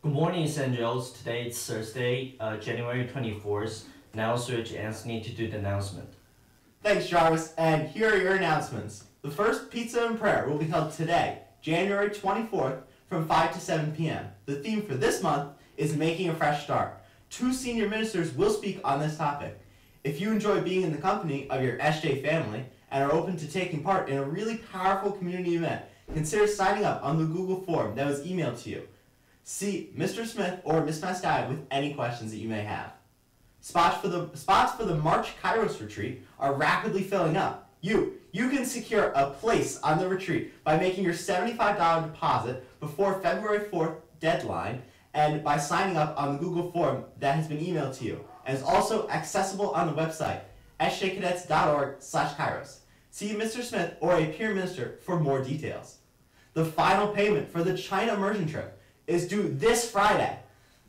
Good morning, St. Joe's. Today it's Thursday, January 24th. Now switch Anthony to do the announcement. Thanks, Jarvis, and here are your announcements. The first Pizza and Prayer will be held today, January 24th, from 5 to 7 p.m. The theme for this month is Making a Fresh Start. 2 senior ministers will speak on this topic. If you enjoy being in the company of your SJ family and are open to taking part in a really powerful community event, consider signing up on the Google form that was emailed to you. See Mr. Smith or Ms. Mastai with any questions that you may have. Spots for the March Kairos retreat are rapidly filling up. You can secure a place on the retreat by making your $75 deposit before February 4th deadline and by signing up on the Google form that has been emailed to you and is also accessible on the website sjcadets.org/Kairos. See Mr. Smith or a peer minister for more details. The final payment for the China immersion trip is due this Friday.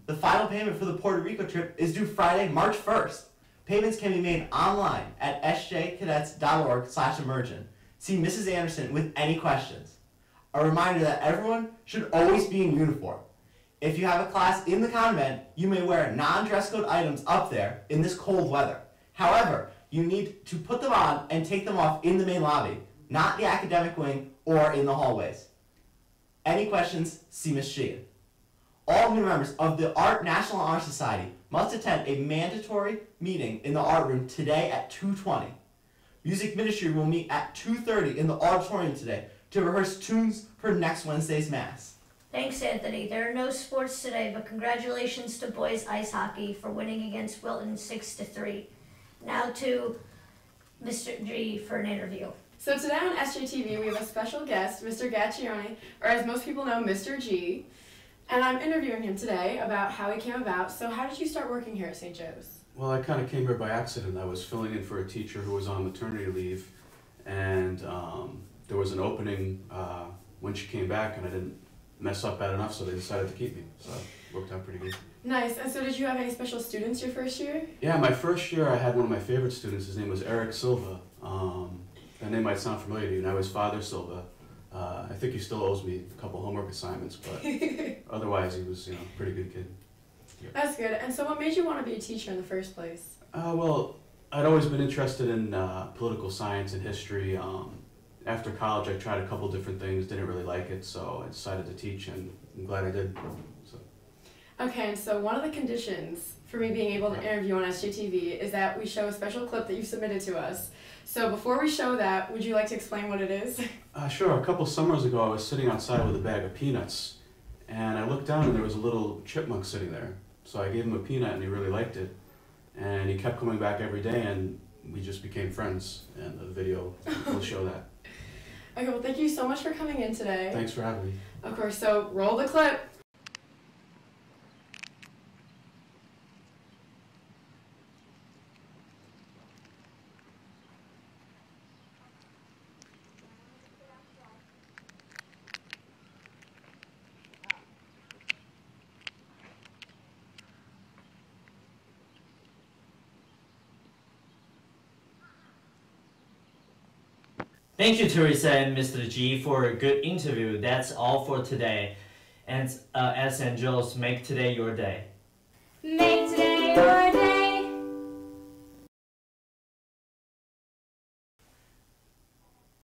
The final payment for the Puerto Rico trip is due Friday, March 1st. Payments can be made online at sjcadets.org/immersion. See Mrs. Anderson with any questions. A reminder that everyone should always be in uniform. If you have a class in the convent, you may wear non-dress code items up there in this cold weather. However, you need to put them on and take them off in the main lobby, not the academic wing or in the hallways. Any questions, see Ms. Sheehan. All new members of the National Honor Society must attend a mandatory meeting in the art room today at 2:20. Music Ministry will meet at 2:30 in the auditorium today to rehearse tunes for next Wednesday's Mass. Thanks, Anthony. There are no sports today, but congratulations to boys ice hockey for winning against Wilton 6-3. Now to Mr. G for an interview. So today on SJTV we have a special guest, Mr. Gaccione, or as most people know, Mr. G. And I'm interviewing him today about how he came about. So how did you start working here at St. Joe's? Well, I kind of came here by accident. I was filling in for a teacher who was on maternity leave, and there was an opening when she came back, and I didn't mess up bad enough, so they decided to keep me. So it worked out pretty good. Nice. And so did you have any special students your first year? Yeah, my first year I had one of my favorite students. His name was Eric Silva. That name might sound familiar to you. Now he's Father Silva. I think he still owes me a couple homework assignments, but otherwise he was, a pretty good kid. Yeah. That's good. And so what made you want to be a teacher in the first place? Well, I'd always been interested in political science and history. After college, I tried a couple different things, didn't really like it, so I decided to teach, and I'm glad I did. So. Okay, and so one of the conditions for me being able to interview on SJTV is that we show a special clip that you submitted to us. So before we show that, would you like to explain what it is? Sure. A couple summers ago, I was sitting outside with a bag of peanuts, and I looked down and there was a little chipmunk sitting there. So I gave him a peanut and he really liked it. And he kept coming back every day and we just became friends, and the video will show that. Okay, well thank you so much for coming in today. Thanks for having me. Of course, so roll the clip. Thank you, Teresa and Mr. G, for a good interview. That's all for today. And at St. Joe's, make today your day. Make today your